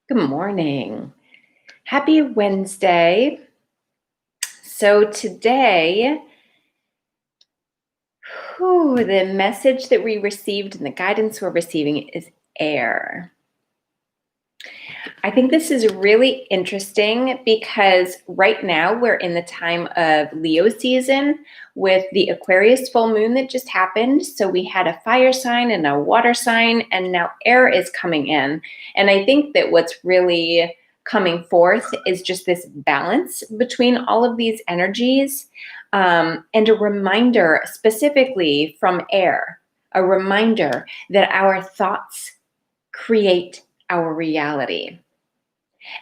Good morning. Happy Wednesday. So today, the message that we received and the guidance we're receiving is air. I think this is really interesting because right now we're in the time of Leo season with the Aquarius full moon that just happened. So we had a fire sign and a water sign, and now air is coming in. And I think that what's really coming forth is just this balance between all of these energies, and a reminder specifically from air, a reminder that our thoughts create our reality,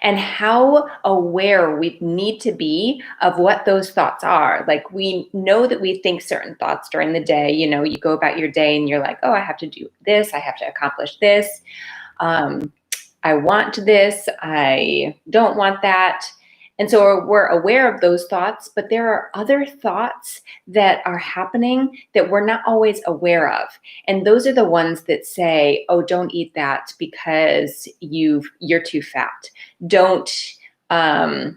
and how aware we need to be of what those thoughts are. Like, we know that we think certain thoughts during the day. You go about your day and you're like, oh, I have to do this, I have to accomplish this, I want this, I don't want that. And so we're aware of those thoughts, but there are other thoughts that are happening that we're not always aware of. And those are the ones that say, oh, don't eat that because you're too fat. Don't, I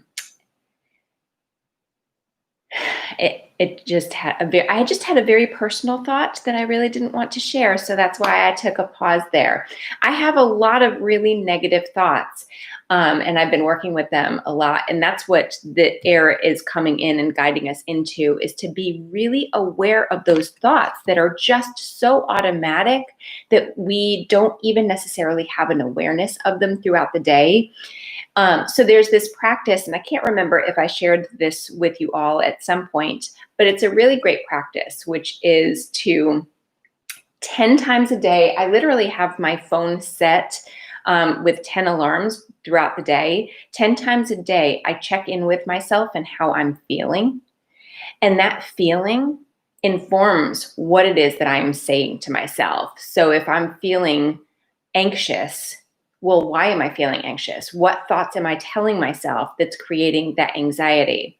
just had a very personal thought that I really didn't want to share. So that's why I took a pause there. I have a lot of really negative thoughts, and I've been working with them a lot. And that's what the air is coming in and guiding us into, is to be really aware of those thoughts that are just so automatic that we don't even necessarily have an awareness of them throughout the day. So there's this practice, and I can't remember if I shared this with you all at some point, but it's a really great practice, which is to 10 times a day, I literally have my phone set with 10 alarms throughout the day. 10 times a day, I check in with myself and how I'm feeling. And that feeling informs what it is that I'm saying to myself. So if I'm feeling anxious, well, why am I feeling anxious? What thoughts am I telling myself that's creating that anxiety?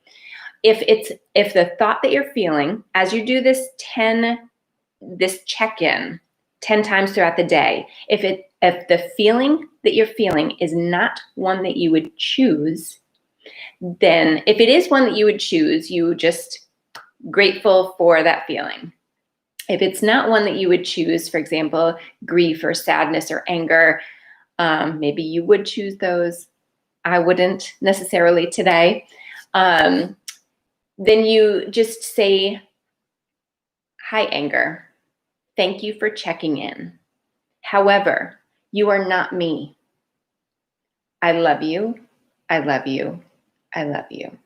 If the thought that you're feeling, as you do this check-in 10 times throughout the day, if the feeling that you're feeling is not one that you would choose, then if it is one that you would choose, you just grateful for that feeling. If it's not one that you would choose, for example, grief or sadness or anger, maybe you would choose those. I wouldn't necessarily today. Then you just say, hi, anger. Thank you for checking in. However, you are not me. I love you. I love you. I love you.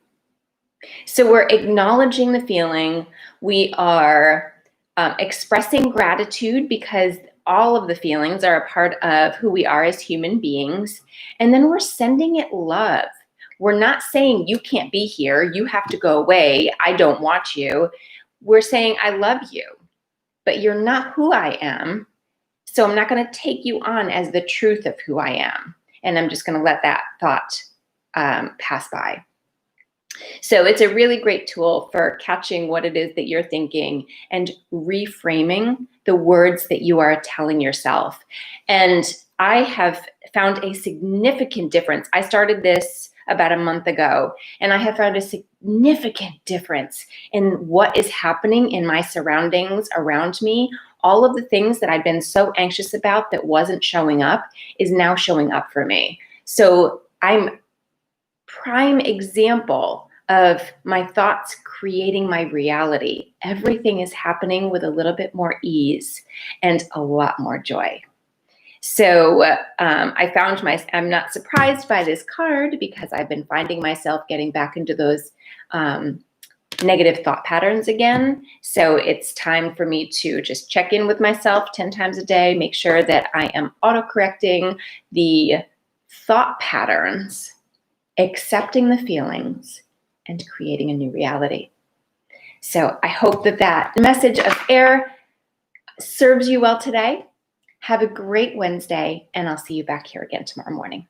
So we're acknowledging the feeling. We are expressing gratitude because all of the feelings are a part of who we are as human beings. And then we're sending it love. We're not saying you can't be here, you have to go away, I don't want you. We're saying I love you, but you're not who I am. So I'm not going to take you on as the truth of who I am. And I'm just going to let that thought pass by. So it's a really great tool for catching what it is that you're thinking and reframing the words that you are telling yourself. And I have found a significant difference. I started this about a month ago, and I have found a significant difference in what is happening in my surroundings around me. All of the things that I've been so anxious about that wasn't showing up is now showing up for me. So I'm prime example of my thoughts creating my reality. Everything is happening with a little bit more ease and a lot more joy. So I found I'm not surprised by this card because I've been finding myself getting back into those negative thought patterns again. So it's time for me to just check in with myself 10 times a day, make sure that I am auto-correcting the thought patterns, accepting the feelings, and creating a new reality. So I hope that message of air serves you well today. Have a great Wednesday, and I'll see you back here again tomorrow morning.